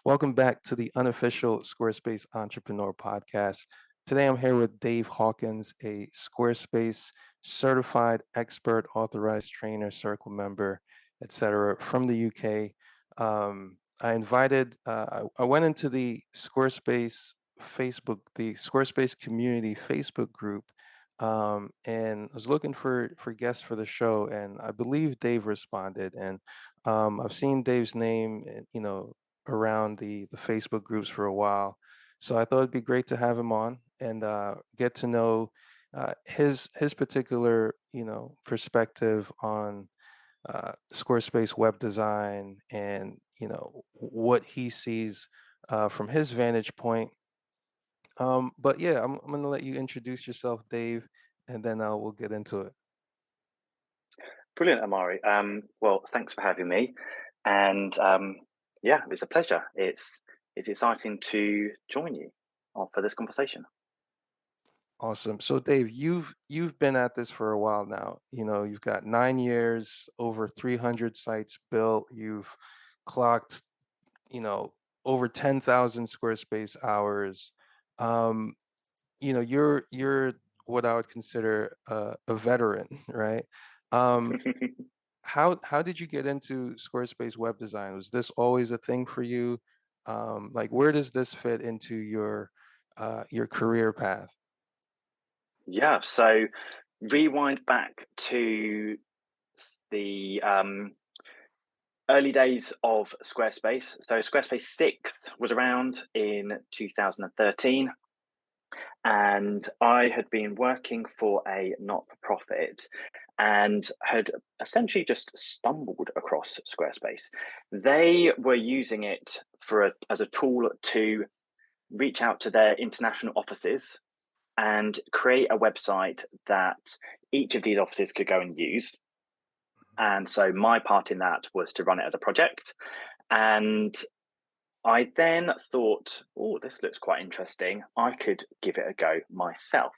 Welcome back to the Unofficial Squarespace Entrepreneur Podcast. Today I'm here with Dave Hawkins, a Squarespace certified expert, authorized trainer, circle member, etc., from the UK. I went into the Squarespace community Facebook group, and I was looking for guests for the show, and I believe Dave responded. And I've seen Dave's name, around the Facebook groups for a while. So I thought it'd be great to have him on and get to know his particular perspective on Squarespace web design and what he sees from his vantage point. But yeah, I'm going to let you introduce yourself, Dave, and then we'll get into it. Brilliant, Amari. Well, thanks for having me, and yeah, it's a pleasure. It's exciting to join you for this conversation. Awesome. So Dave, you've been at this for a while now. You've got 9 years, over 300 sites built. You've clocked, you know, over 10,000 Squarespace hours. Um, you're what I would consider a veteran, right? Um, how did you get into Squarespace web design? Was this always a thing for you? Like, where does this fit into your career path? Yeah, so rewind back to the early days of Squarespace. So Squarespace 6 was around in 2013, and I had been working for a not-for-profit and had essentially just stumbled across Squarespace. They were using it as a tool to reach out to their international offices and create a website that each of these offices could go and use. And so my part in that was to run it as a project. And I then thought, oh, this looks quite interesting. I could give it a go myself.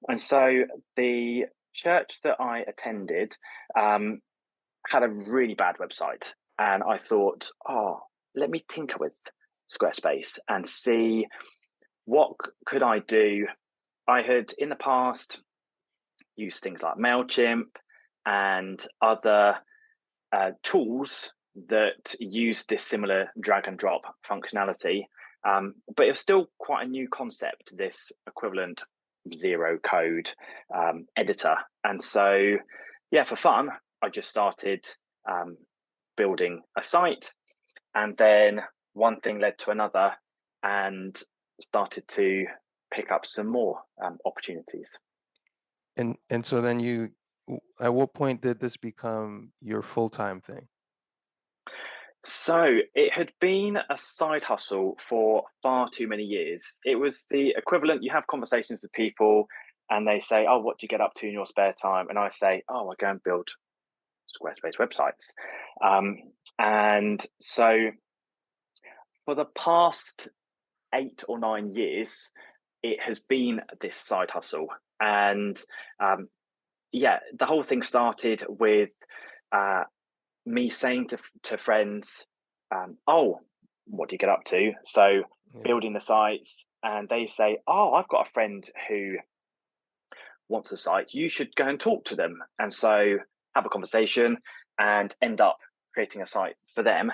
And so the church that I attended um, had a really bad website. And I thought, oh, let me tinker with Squarespace and see what could I do. I had in the past used things like MailChimp and other tools that use this similar drag and drop functionality. But it's still quite a new concept, this equivalent zero code editor. And so, yeah, for fun, I just started building a site. And then one thing led to another and started to pick up some more opportunities. And so then at what point did this become your full-time thing? So it had been a side hustle for far too many years. It was the equivalent. You have conversations with people and they say, oh, what do you get up to in your spare time? And I say, oh, I go and build Squarespace websites. Um, and so for the past 8 or 9 years, it has been this side hustle. And yeah, the whole thing started with uh, me saying to friends, "Oh, what do you get up to?" So Yeah. building the sites, and they say, "Oh, I've got a friend who wants a site. You should go and talk to them." And so have a conversation and end up creating a site for them.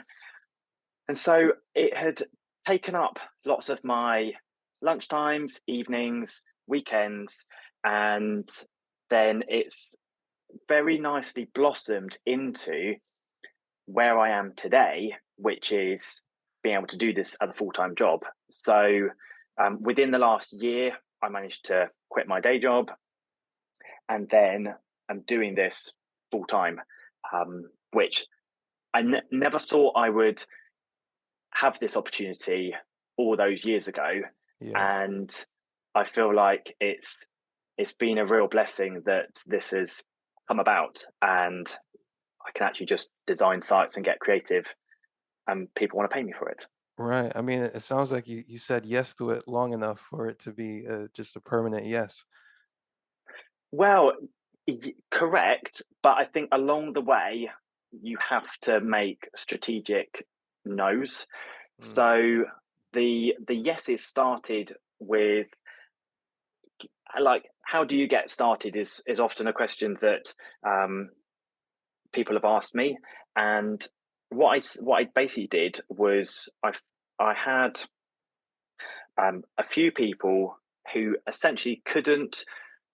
And so it had taken up lots of my lunchtimes, evenings, weekends, and then it's very nicely blossomed into where I am today, which is being able to do this as a full time job. So within the last year, I managed to quit my day job, and then I'm doing this full time, which I never thought I would have this opportunity all those years ago, Yeah. and I feel like it's been a real blessing that this has come about, and I can actually just design sites and get creative and people want to pay me for it. Right. I mean, it sounds like you said yes to it long enough for it to be just a permanent yes. Well, correct, but I think along the way you have to make strategic no's. Mm, So the yeses started with like, how do you get started is often a question that um, people have asked me, and what I basically did was I had a few people who essentially couldn't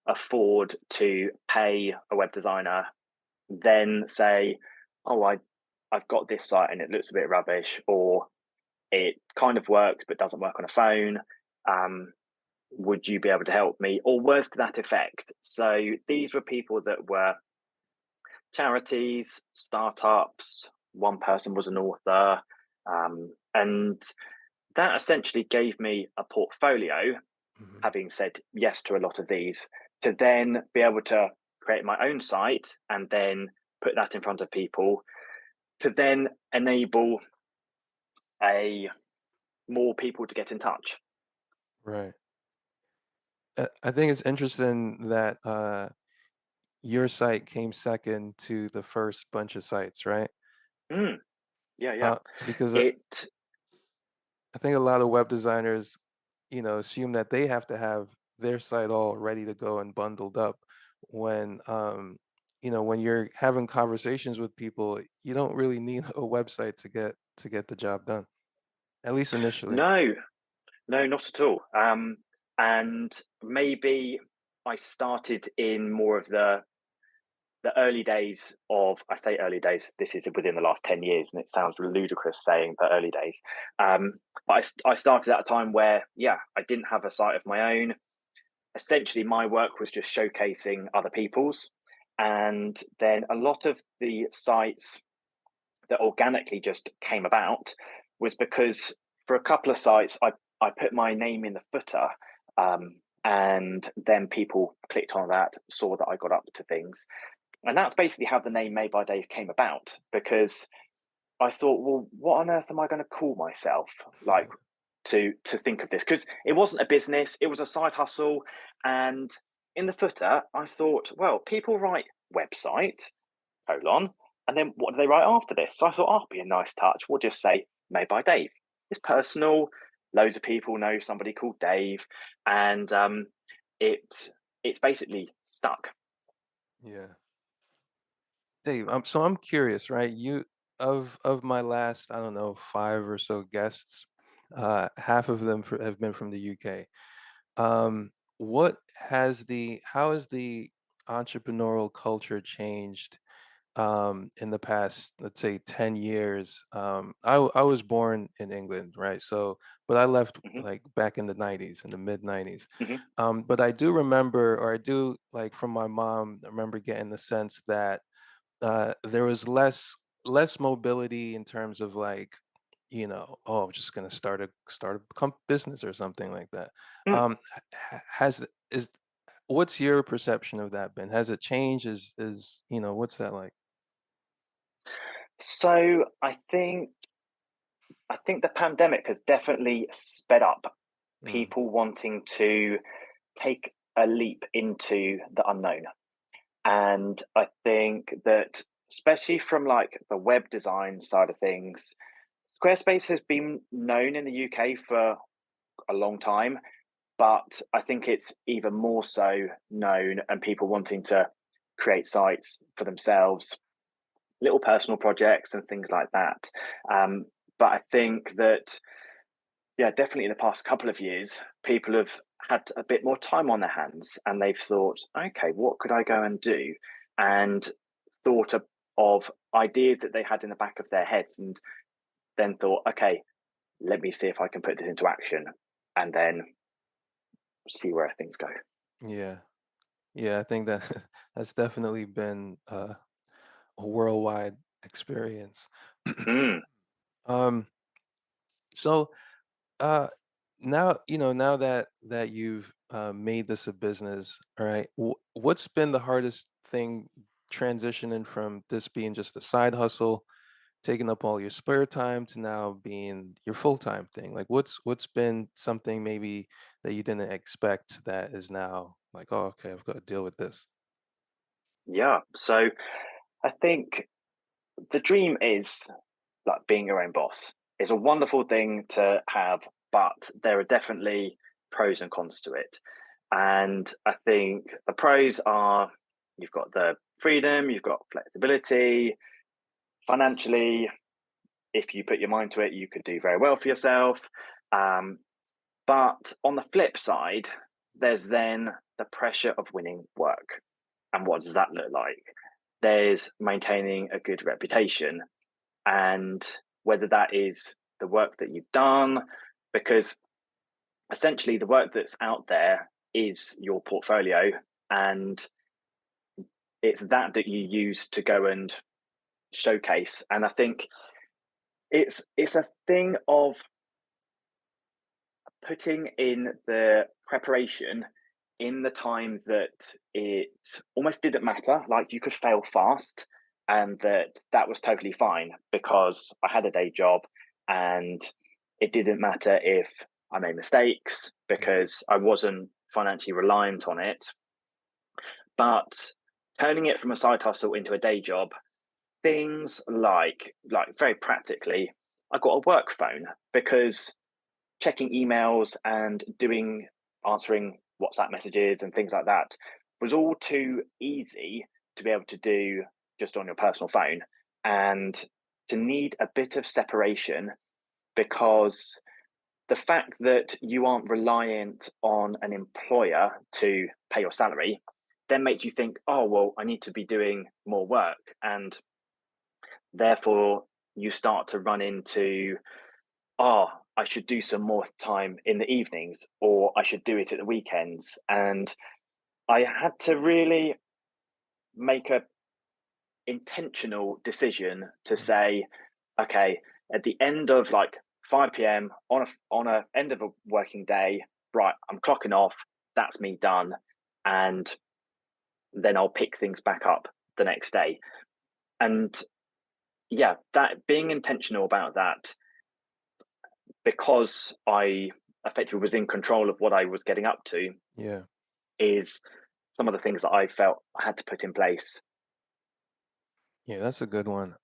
afford to pay a web designer, then say, "Oh, I've got this site and it looks a bit rubbish," or "It kind of works but doesn't work on a phone. Um, would you be able to help me?" Or words to that effect. So these were people that were charities, startups. One person was an author, and that essentially gave me a portfolio, mhm. having said yes to a lot of these, to then be able to create my own site and then put that in front of people to then enable a more people to get in touch. Right. I think it's interesting that your site came second to the first bunch of sites, right? Mm, yeah, yeah. Because It I think a lot of web designers, assume that they have to have their site all ready to go and bundled up when, when you're having conversations with people, you don't really need a website to get the job done, at least initially. No, no, not at all. And maybe I started in more of the early days of, I say early days, this is within the last 10 years, and it sounds ludicrous saying the early days. Um, but I started at a time where, yeah, I didn't have a site of my own. Essentially, my work was just showcasing other people's. And then a lot of the sites that organically just came about was because for a couple of sites, I put my name in the footer, and then people clicked on that, saw that I got up to things. And that's basically how the name Made by Dave came about, because I thought, well, what on earth am I going to call myself? Like, to think of this, because it wasn't a business, it was a side hustle. And in the footer, I thought, well, people write website, colon, and then what do they write after this? So I thought, oh, be a nice touch. We'll just say Made by Dave. It's personal. Loads of people know somebody called Dave, and it it's basically stuck. Yeah. Dave, I'm curious, right? Of my last, I don't know, five or so guests, half of them have been from the UK. What has the how has the entrepreneurial culture changed in the past, let's say, 10 years? I was born in England, right? So, but I left Hmm. like back in the 90s, in the mid 90s. Hmm. But I do remember, or I do like from my mom, I remember getting the sense that there was less mobility in terms of like, oh, I'm just gonna start a business or something like that. Mm. Has is what's your perception of that been? Has it changed? What's that like? So I think the pandemic has definitely sped up Mm, people wanting to take a leap into the unknown. And I think that, especially from like the web design side of things, Squarespace has been known in the UK for a long time, but I think it's even more so known, and people wanting to create sites for themselves, little personal projects and things like that. Um, but I think that, yeah, definitely in the past couple of years, people have had a bit more time on their hands, and they've thought, okay, what could I go and do? And thought of ideas that they had in the back of their heads, and then thought, okay, let me see if I can put this into action, and then see where things go. yeah, yeah. I think that that's definitely been a worldwide experience. Mm, um, so Uh, now that you've made this a business, all right, what's been the hardest thing transitioning from this being just a side hustle, taking up all your spare time to now being your full-time thing? Like, what's been something maybe that you didn't expect that is now like, oh, okay, I've got to deal with this. yeah. So I think the dream is like being your own boss. it's a wonderful thing to have, but there are definitely pros and cons to it. And I think the pros are you've got the freedom, you've got flexibility, financially, if you put your mind to it, you could do very well for yourself. Um, but on the flip side, there's then the pressure of winning work. And what does that look like? There's maintaining a good reputation, and whether that is the work that you've done, because essentially the work that's out there is your portfolio, and it's that you use to go and showcase. And I think it's a thing of putting in the preparation in the time that it almost didn't matter, like you could fail fast, and that was totally fine because I had a day job, and it didn't matter if I made mistakes Mhm. because I wasn't financially reliant on it. But turning it from a side hustle into a day job, things like very practically, I got a work phone because checking emails and doing answering WhatsApp messages and things like that was all too easy to be able to do just on your personal phone, and to need a bit of separation, because the fact that you aren't reliant on an employer to pay your salary then makes you think, oh well, I need to be doing more work, and therefore you start to run into, oh, I should do some more time in the evenings, or I should do it at the weekends. And I had to really make a intentional decision to Mhm. say, okay, at the end of like 5 p.m. on a end of a working day, right, I'm clocking off. That's me done, and then I'll pick things back up the next day. And yeah, that being intentional about that, because I effectively was in control of what I was getting up to, Yeah. is some of the things that I felt I had to put in place. Yeah, that's a good one.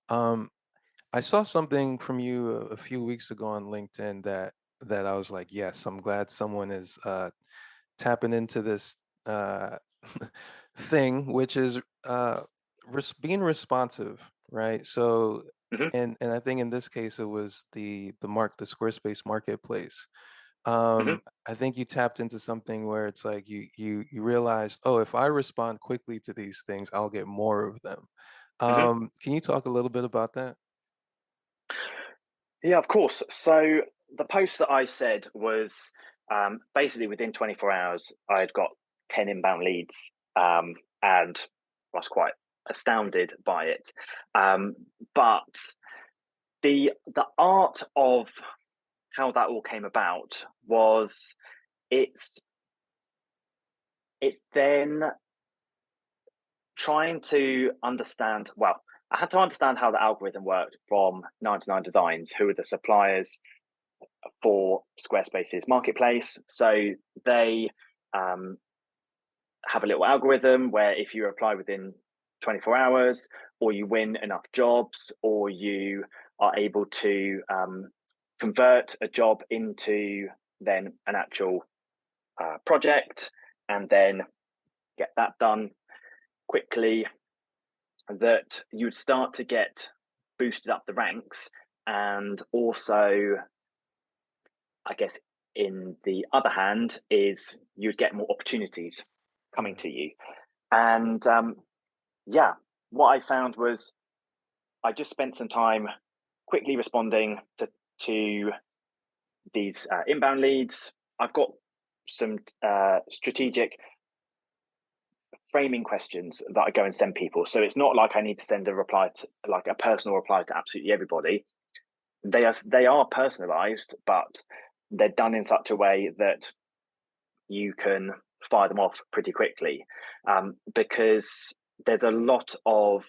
I saw something from you a few weeks ago on LinkedIn that I was like, yes, I'm glad someone is tapping into this uh, thing, which is being responsive, right? So, Hmm. and I think in this case it was the Squarespace marketplace. Hmm. I think you tapped into something where it's like you realize, oh, if I respond quickly to these things, I'll get more of them. Hmm. Can you talk a little bit about that? Yeah, of course. So the post that I said was basically within 24 hours, I had got 10 inbound leads, and I was quite astounded by it. Um, but the art of how that all came about was, it's it's then trying to understand, well, I had to understand how the algorithm worked from 99 Designs, who are the suppliers for Squarespace's marketplace. So they um, have a little algorithm where if you apply within 24 hours, or you win enough jobs, or you are able to convert a job into then an actual project, and then get that done quickly, that you'd start to get boosted up the ranks. And also, I guess, in the other hand, is you'd get more opportunities coming Yeah. to you. And yeah, what I found was I just spent some time quickly responding to these inbound leads. I've got some strategic framing questions that I go and send people. So it's not like I need to send a reply to, like a personal reply to absolutely everybody. They are personalized, but they're done in such a way that you can fire them off pretty quickly, because there's a lot of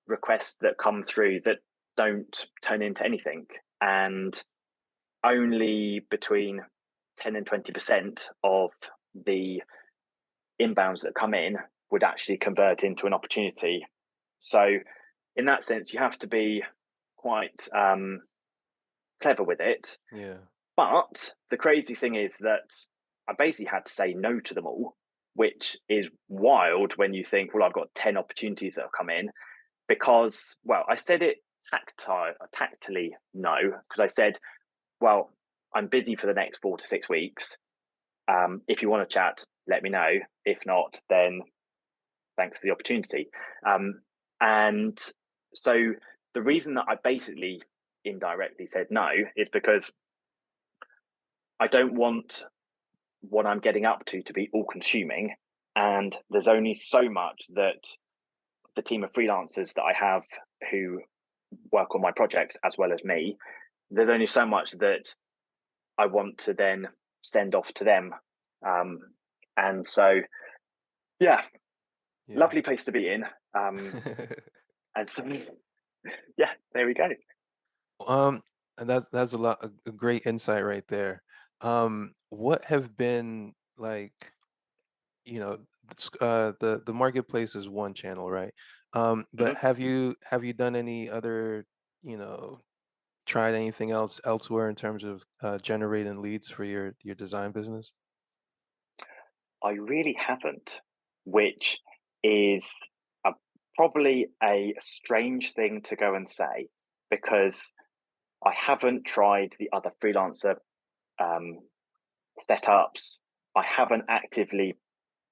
requests that come through that don't turn into anything, and only between 10 and 20% of the inbounds that come in would actually convert into an opportunity. So, in that sense, you have to be quite clever with it. Yeah. But the crazy thing is that I basically had to say no to them all, which is wild when you think, well, I've got 10 opportunities that have come in because, well, I said it tactily no, because I said, well, I'm busy for the next 4 to 6 weeks. If you want to chat, let me know. If not, then thanks for the opportunity. And so the reason that I basically indirectly said no is because I don't want what I'm getting up to be all consuming. And there's only so much that the team of freelancers that I have who work on my projects as well as me, there's only so much that I want to then send off to them. Um, and so, yeah, Yeah. lovely place to be in. And so, yeah, there we go. Um, and that's a great insight right there. What have been like, you know, the marketplace is one channel, right? But Mhm. have you done any other, you know, tried anything else elsewhere in terms of generating leads for your design business? I really haven't, which is a, probably a strange thing to go and say because I haven't tried the other freelancer um, setups. I haven't actively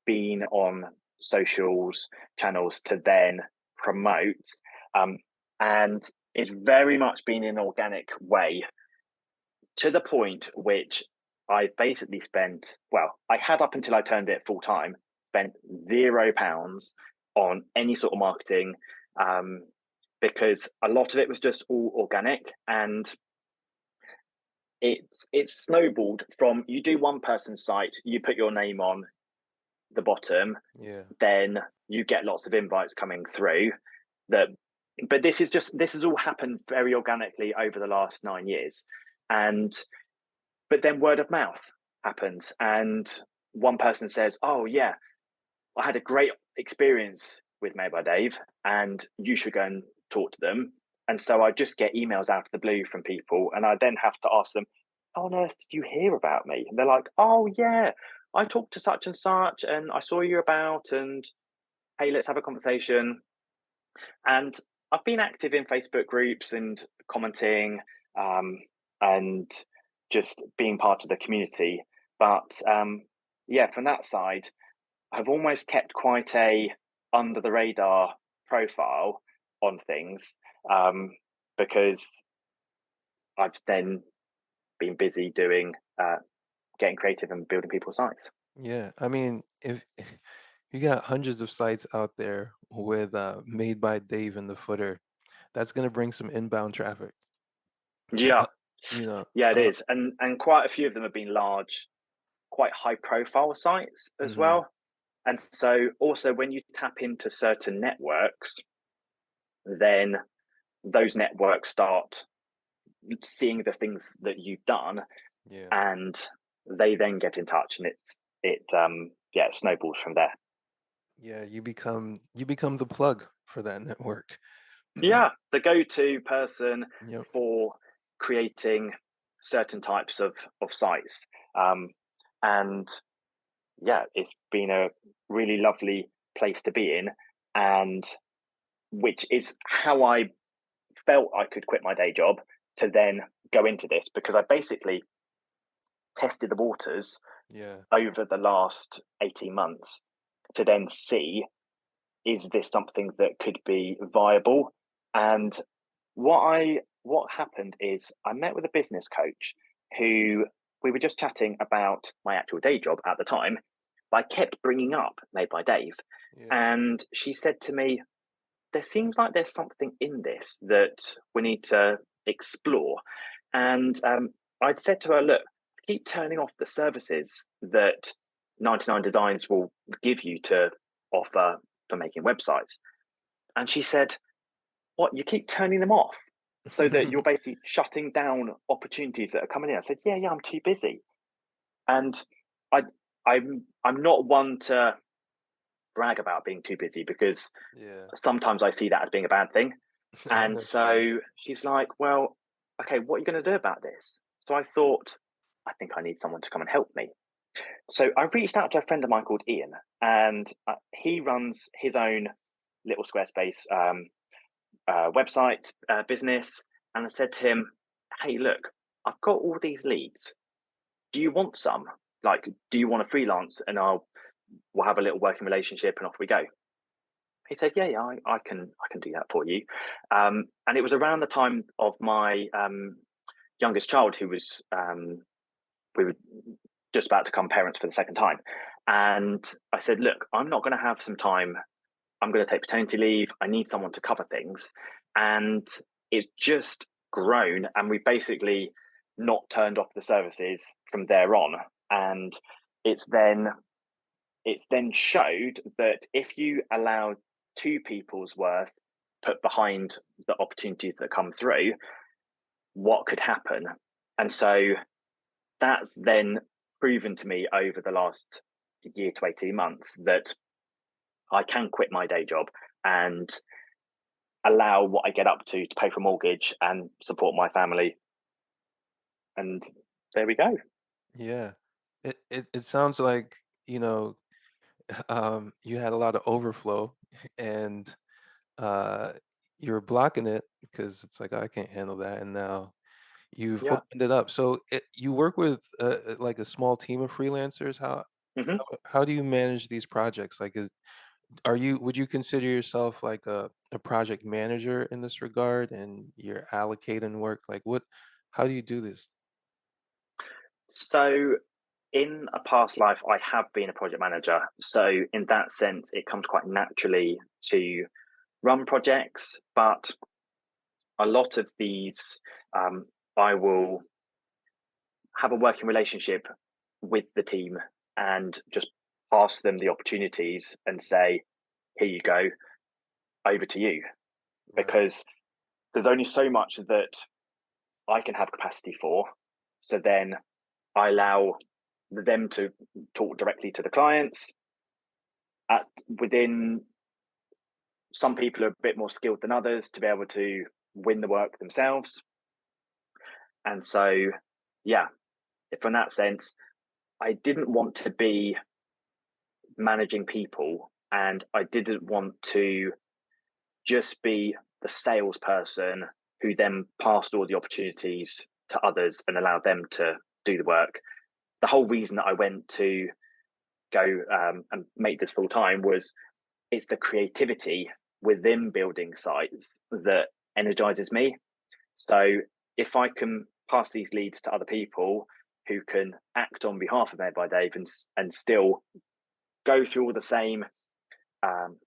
been on socials channels to then promote. Um, and it's very much been an organic way to the point which I basically spent, well, I had up until I turned it full time, spent £0 on any sort of marketing um, because a lot of it was just all organic and it's snowballed from you do one person's site, you put your name on the bottom, Yeah. then you get lots of invites coming through that but this has all happened very organically over the last 9 years and but then word of mouth happens and one person says, oh yeah, I had a great experience with Made by Dave and you should go and talk to them. And so I just get emails out of the blue from people and I then have to ask them, how on earth did you hear about me? And they're like, oh yeah, I talked to such and such and I saw you about and hey, let's have a conversation. And I've been active in Facebook groups and commenting um, and just being part of the community. But yeah, from that side, I've almost kept quite a under the radar profile on things um, because I've then been busy doing getting creative and building people's sites. Yeah. I mean, if you got hundreds of sites out there with made by Dave in the footer, that's gonna bring some inbound traffic. Yeah, Uh, you know, yeah, it is, and quite a few of them have been large, quite high profile sites as mhm, well. And so, also, when you tap into certain networks, then those networks start seeing the things that you've done, yeah. and they then get in touch, and yeah, it snowballs from there. Yeah, you become the plug for that network. Yeah, the go-to person Yep. for creating certain types of sites, um, and yeah, it's been a really lovely place to be in, and which is how I felt I could quit my day job to then go into this because I basically tested the waters Yeah. over the last 18 months to then see is this something that could be viable. And what happened is I met with a business coach who we were just chatting about my actual day job at the time, but I kept bringing up Made by Dave. Yeah. And she said to me, there seems like there's something in this that we need to explore. And I'd said to her, look, keep turning off the services that 99 Designs will give you to offer for making websites. And she said, what, you keep turning them off so that you're basically shutting down opportunities that are coming in? I said, yeah, I'm too busy. And I, I'm not one to brag about being too busy because Yeah. sometimes I see that as being a bad thing. And That's right. so she's like, well, okay, what are you going to do about this? So I thought, I think I need someone to come and help me. So I reached out to a friend of mine called Ian, and he runs his own little Squarespace website business. And I said to him, "Hey, look, I've got all these leads. Do you want some? Like, do you want to freelance? And we'll have a little working relationship, and off we go." He said, "Yeah, yeah, I can do that for you." And it was around the time of my youngest child, who was we were just about to become parents for the second time. And I said, "Look, I'm not going to have some time. I'm going to take paternity leave. I need someone to cover things." And it's just grown. And we basically not turned off the services from there on. And it's then showed that if you allow two people's worth put behind the opportunities that come through, what could happen. And so that's then proven to me over the last year to 18 months that I can quit my day job and allow what I get up to pay for a mortgage and support my family. And there we go. Yeah. It sounds like, you know, you had a lot of overflow and uh you're blocking it because it's like, I can't handle that. And now you've Yeah. opened it up. So you work with like a small team of freelancers. Hmm. How do you manage these projects? Like, would you consider yourself like a project manager in this regard, and you're allocating work? Like, how do you do this? So, in a past life, I have been a project manager. So, in that sense, it comes quite naturally to run projects. But a lot of these, I will have a working relationship with the team and just pass them the opportunities and say, "Here you go, over to you." Right. Because there's only so much that I can have capacity for. So then I allow them to talk directly to the clients. Within, some people are a bit more skilled than others to be able to win the work themselves. And so, yeah, from that sense, I didn't want to be managing people, and I didn't want to just be the salesperson who then passed all the opportunities to others and allowed them to do the work. The whole reason that I went to go and make this full time was it's the creativity within building sites that energizes me. So if I can pass these leads to other people who can act on behalf of Made by Dave and still go through all the same um,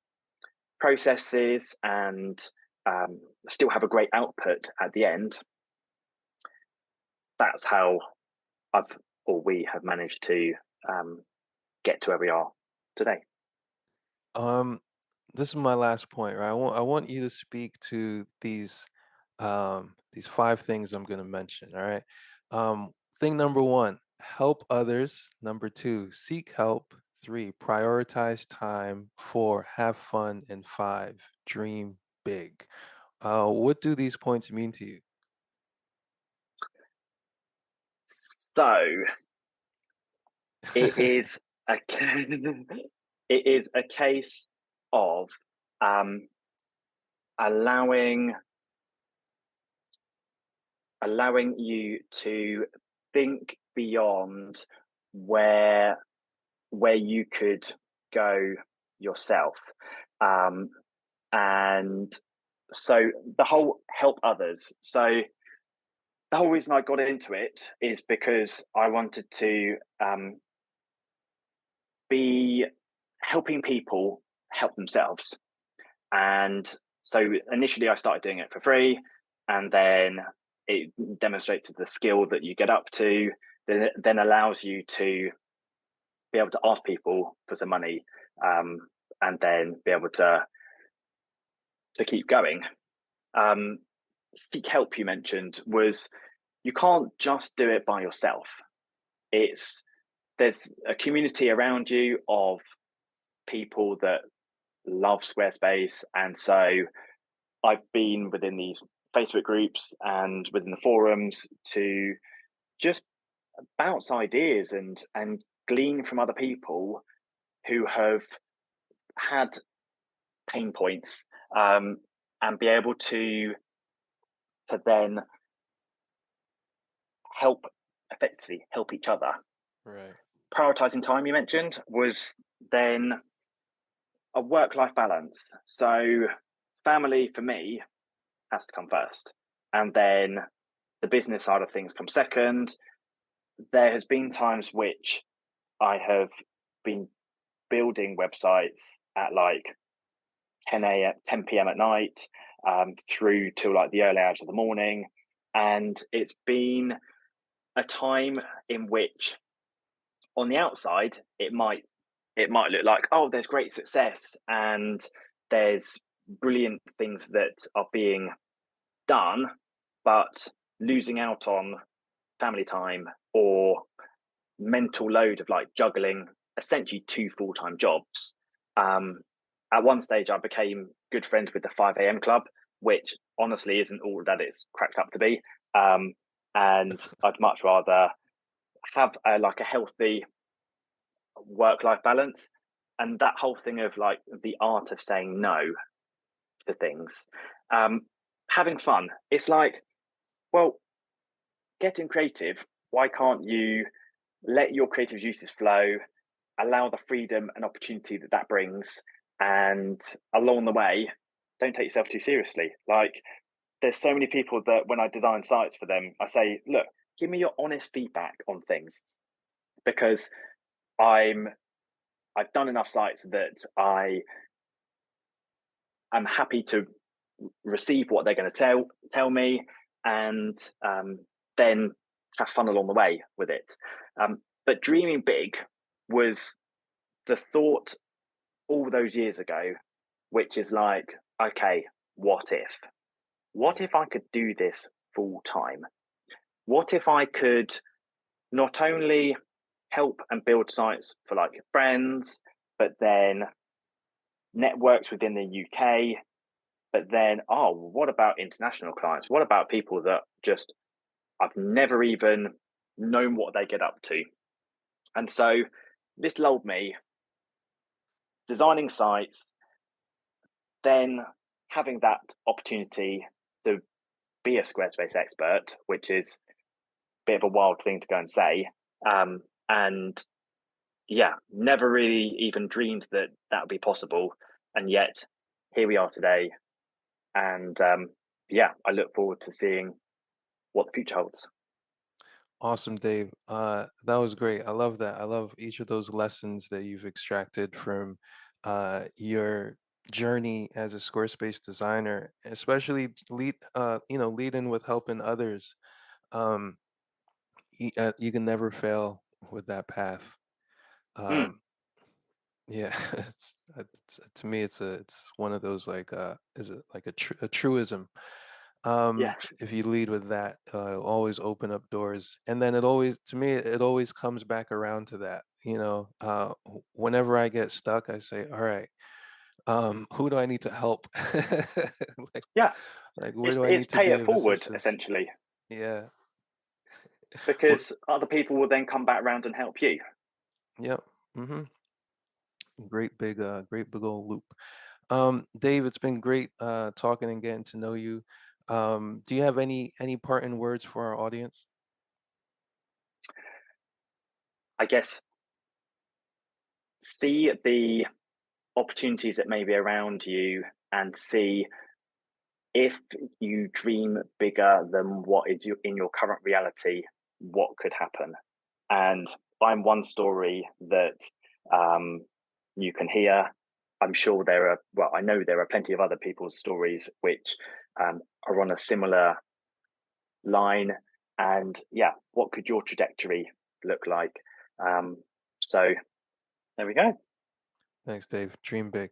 processes and still have a great output at the end, that's how I've or we have managed to um, get to where we are today. Um, this is my last point, right? I want you to speak to these five things I'm going to mention. All right. Thing number one: help others. Number two: seek help. Three: prioritize time. Four: have fun. And five: dream big. What do these points mean to you? So it is a it is a case of um, allowing you to think beyond where you could go yourself, um, and so the whole help others. So the whole reason I got into it is because I wanted to be helping people help themselves. And so initially I started doing it for free, and then it demonstrated the skill that you get up to, then allows you to be able to ask people for some money, um, and then be able to keep going. Um, Seek help, you mentioned, was you can't just do it by yourself. It's There's a community around you of people that love Squarespace, and so I've been within these Facebook groups and within the forums to just bounce ideas and glean from other people who have had pain points, um, and be able to then help effectively help each other. Right. Prioritizing time you mentioned was then a work life balance. So family for me has to come first, and then the business side of things comes second. There has been times which I have been building websites at like 10 p.m. at night, through to like the early hours of the morning. And it's been a time in which on the outside it might look like, oh, there's great success and there's brilliant things that are being done, but losing out on family time or mental load of like juggling essentially two full-time jobs. Um, at one stage, I became good friends with the 5 a.m. club, which honestly isn't all that it's cracked up to be. Um, and I'd much rather have like a healthy work-life balance, and that whole thing of like the art of saying no to things, um, having fun. It's like, well, getting creative. Why can't you let your creative juices flow, allow the freedom and opportunity that that brings, and along the way, don't take yourself too seriously. Like, there's so many people that when I design sites for them, I say, look, give me your honest feedback on things, because I'm I've done enough sites that I am happy to receive what they're going to tell me, and then have fun along the way with it. But dreaming big was the thought all those years ago, which is like, okay, what if? What Yeah. if I could do this full time? What if I could not only help and build sites for like friends, but then networks within the UK, but then, oh, what about international clients? What about people that just I've never even known what they get up to? And so this lulled me designing sites, then having that opportunity to be a Squarespace expert, which is a bit of a wild thing to go and say. And yeah, never really even dreamed that that would be possible. And yet here we are today. And yeah, I look forward to seeing what the future holds. Awesome, Dave. That was great. I love that. I love each of those lessons that you've extracted from your journey as a Squarespace designer, especially leading with helping others. Um, you can never fail with that path. Mm, Um, yeah, to me, it's one of those like is it like a truism? yeah, If you lead with that, it'll always open up doors, and then it always, to me, it always comes back around to that. Whenever I get stuck, I say, "All right, who do I need to help? like, yeah. like where It's do I it's need to pay be it of forward assistance?" essentially, Yeah. Well, because other people will then come back around and help you. yep. hmm great big old loop. Dave, it's been great talking and getting to know you. Do you have any parting words for our audience? I guess see the opportunities that may be around you and see if you dream bigger than what is in your current reality, what could happen. And I'm one story that um, you can hear. I'm sure well, I know there are plenty of other people's stories which are on a similar line. And yeah, what could your trajectory look like? Um, so there we go. Thanks, Dave. Dream big.